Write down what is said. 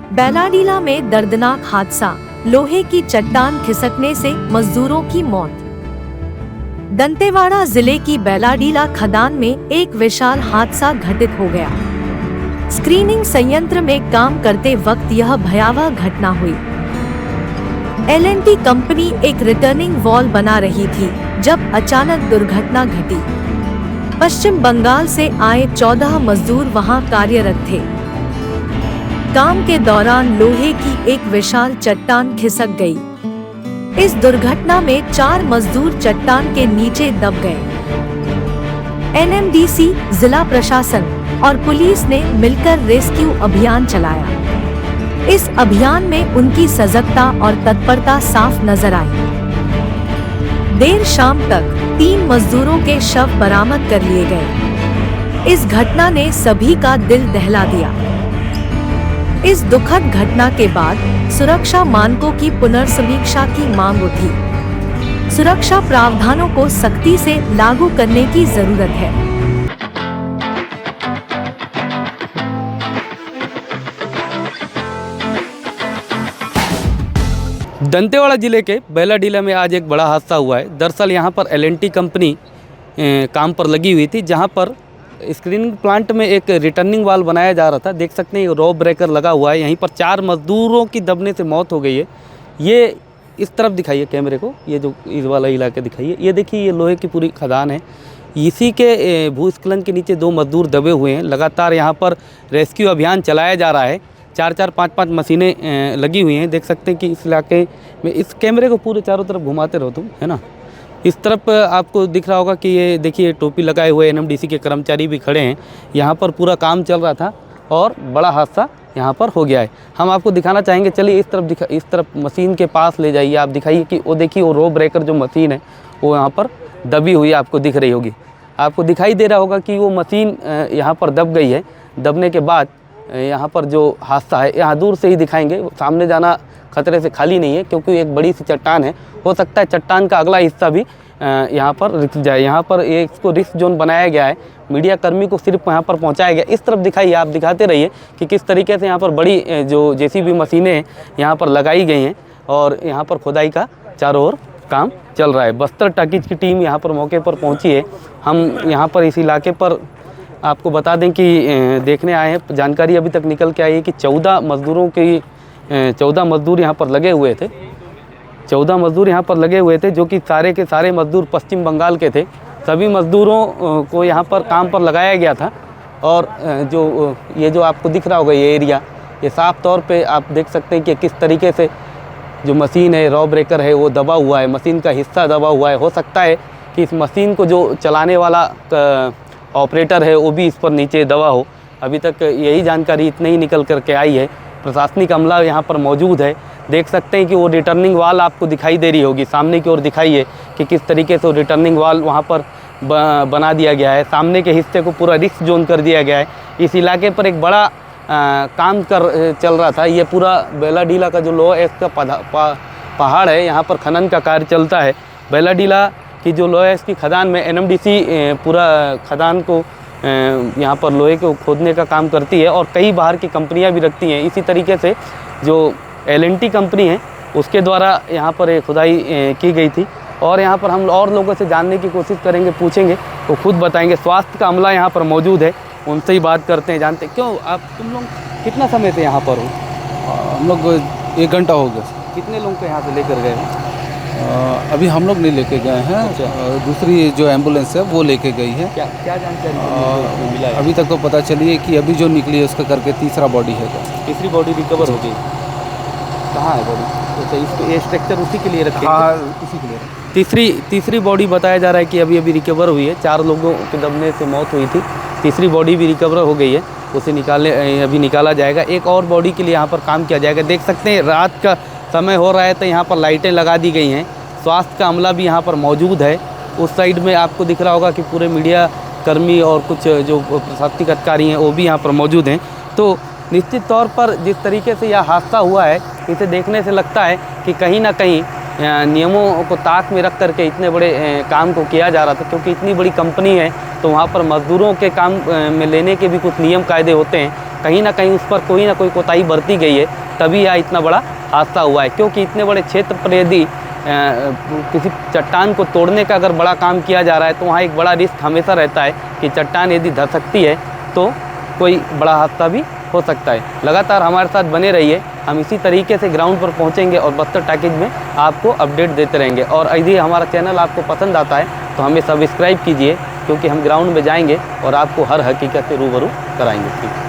बैलाडीला में दर्दनाक हादसा, लोहे की चट्टान खिसकने से मजदूरों की मौत। दंतेवाड़ा जिले की बैलाडीला खदान में एक विशाल हादसा घटित हो गया। स्क्रीनिंग संयंत्र में काम करते वक्त यह भयावह घटना हुई। एल&टी कंपनी एक रिटर्निंग वॉल बना रही थी जब अचानक दुर्घटना घटी। पश्चिम बंगाल से आए 14 मजदूर वहां कार्यरत थे। काम के दौरान लोहे की एक विशाल चट्टान खिसक गई। इस दुर्घटना में 4 मजदूर चट्टान के नीचे दब गए। एनएमडीसी, जिला प्रशासन और पुलिस ने मिलकर रेस्क्यू अभियान चलाया। इस अभियान में उनकी सजगता और तत्परता साफ नजर आई। देर शाम तक 3 मजदूरों के शव बरामद कर लिए गए। इस घटना ने सभी का दिल दहला दिया। इस दुखद घटना के बाद सुरक्षा मानकों की पुनर्समीक्षा की मांग उठी। सुरक्षा प्रावधानों को सख्ती से लागू करने की जरूरत है। दंतेवाड़ा जिले के बैलाडीला में आज एक बड़ा हादसा हुआ है। दरअसल यहाँ पर एल&टी कंपनी काम पर लगी हुई थी, जहाँ पर स्क्रीनिंग प्लांट में एक रिटर्निंग वाल बनाया जा रहा था। देख सकते हैं रॉ ब्रेकर लगा हुआ है। यहीं पर 4 मजदूरों की दबने से मौत हो गई है। ये इस तरफ दिखाइए कैमरे को, ये जो इस वाला इलाका दिखाइए। ये देखिए, ये लोहे की पूरी खदान है। इसी के भूस्खलन के नीचे 2 मजदूर दबे हुए हैं। लगातार यहाँ पर रेस्क्यू अभियान चलाया जा रहा है। 4-4, 5-5 मशीनें लगी हुई हैं। देख सकते हैं कि इस इलाके में, इस कैमरे को पूरे चारों तरफ घुमाते रहो तुम, है ना। इस तरफ आपको दिख रहा होगा कि ये देखिए टोपी लगाए हुए एनएमडीसी के कर्मचारी भी खड़े हैं। यहाँ पर पूरा काम चल रहा था और बड़ा हादसा यहाँ पर हो गया है। हम आपको दिखाना चाहेंगे, चलिए इस तरफ मशीन के पास ले जाइए। आप दिखाइए कि वो देखिए, वो रो ब्रेकर जो मशीन है वो यहाँ पर दबी हुई आपको दिख रही होगी। आपको दिखाई दे रहा होगा कि वो मशीन यहाँ पर दब गई है। दबने के बाद यहाँ पर जो हादसा है, यहाँ दूर से ही दिखाएंगे। सामने जाना खतरे से खाली नहीं है, क्योंकि एक बड़ी सी चट्टान है। हो सकता है चट्टान का अगला हिस्सा भी यहाँ पर रिस जाए। यहाँ पर इसको रिस्क जोन बनाया गया है। मीडिया कर्मी को सिर्फ यहाँ पर पहुँचाया गया। इस तरफ दिखाइए, आप दिखाते रहिए कि किस तरीके से यहाँ पर बड़ी जो जेसीबी मशीनें यहाँ पर लगाई गई हैं और यहाँ पर खुदाई का चारों ओर काम चल रहा है। बस्तर टाकीज की टीम यहाँ पर मौके पर पहुँची है। हम यहाँ पर इस इलाके पर आपको बता दें कि देखने आए हैं। जानकारी अभी तक निकल के आई है कि 14 मजदूर यहाँ पर लगे हुए थे। 14 मजदूर यहाँ पर लगे हुए थे, जो कि सारे के सारे मजदूर पश्चिम बंगाल के थे। सभी मजदूरों को यहाँ पर काम पर लगाया गया था। और ये जो आपको दिख रहा होगा ये एरिया, ये साफ तौर पे आप देख सकते हैं कि किस तरीके से जो मशीन है, रॉ ब्रेकर है, वो दबा हुआ है। मशीन का हिस्सा दबा हुआ है। हो सकता है कि इस मशीन को जो चलाने वाला ऑपरेटर है वो भी इस पर नीचे दबा हो। अभी तक यही जानकारी इतनी ही निकल करके आई है। प्रशासनिक अमला यहाँ पर मौजूद है। देख सकते हैं कि वो रिटर्निंग वाल आपको दिखाई दे रही होगी। सामने की ओर दिखाइए कि किस तरीके से वो रिटर्निंग वाल वहाँ पर बना दिया गया है। सामने के हिस्से को पूरा रिस्क जोन कर दिया गया है। इस इलाके पर एक बड़ा काम चल रहा था। ये पूरा बैलाडीला का जो लोहा इसका पहाड़ है, यहाँ पर खनन का कार्य चलता है। बैलाडीला की जो लोहा है इसकी खदान में एनएमडीसी पूरा खदान को यहाँ पर लोहे को खोदने का काम करती है और कई बाहर की कंपनियां भी रखती हैं। इसी तरीके से जो एल&टी कंपनी है उसके द्वारा यहाँ पर खुदाई की गई थी। और यहाँ पर हम और लोगों से जानने की कोशिश करेंगे, पूछेंगे, वो खुद बताएंगे। स्वास्थ्य का अमला यहाँ पर मौजूद है, उनसे ही बात करते हैं, जानते। क्यों तुम लोग कितना समय से यहाँ पर हो? हम लोग 1 घंटा हो गया। कितने लोग को यहाँ से लेकर गए हैं? अभी हम लोग नहीं लेके गए हैं। अच्छा। दूसरी जो एम्बुलेंस है वो लेके गई है। क्या जानकारी मिला है? अभी तक तो पता चली है कि अभी जो निकली है उसका करके तीसरा बॉडी है। तीसरी बॉडी रिकवर हो गई। कहाँ है बॉडी? अच्छा, इसको ये स्ट्रक्चर उसी के लिए रखे? हाँ, उसी के लिए। तीसरी बॉडी बताया जा रहा है कि अभी रिकवर हुई है। 4 लोगों के दबने से मौत हुई थी। तीसरी बॉडी भी रिकवर हो गई है, उसे अभी निकाला जाएगा। एक और बॉडी के लिए यहाँ पर काम किया जाएगा। देख सकते हैं रात का समय हो रहा है तो यहाँ पर लाइटें लगा दी गई हैं। स्वास्थ्य का अमला भी यहाँ पर मौजूद है। उस साइड में आपको दिख रहा होगा कि पूरे मीडिया कर्मी और कुछ जो प्रशासनिक अधिकारी हैं वो भी यहाँ पर मौजूद हैं। तो निश्चित तौर पर जिस तरीके से यह हादसा हुआ है, इसे देखने से लगता है कि कहीं ना कहीं नियमों को ताक में रख करके इतने बड़े काम को किया जा रहा था, क्योंकि इतनी बड़ी कंपनी है तो वहाँ पर मज़दूरों के काम में लेने के भी कुछ नियम कायदे होते हैं। कहीं ना कहीं उस पर कोई ना कोई कोताही बरती गई है, तभी यह इतना बड़ा हादसा हुआ है। क्योंकि इतने बड़े क्षेत्र पर यदि किसी चट्टान को तोड़ने का अगर बड़ा काम किया जा रहा है तो वहाँ एक बड़ा रिस्क हमेशा रहता है कि चट्टान यदि धस सकती है तो कोई बड़ा हादसा भी हो सकता है। लगातार हमारे साथ बने रहिए, हम इसी तरीके से ग्राउंड पर पहुंचेंगे और बस्तर टॉकीज में आपको अपडेट देते रहेंगे। और यदि हमारा चैनल आपको पसंद आता है तो हमें सब्सक्राइब कीजिए, क्योंकि हम ग्राउंड में जाएंगे और आपको हर हकीकत से रूबरू कराएंगे।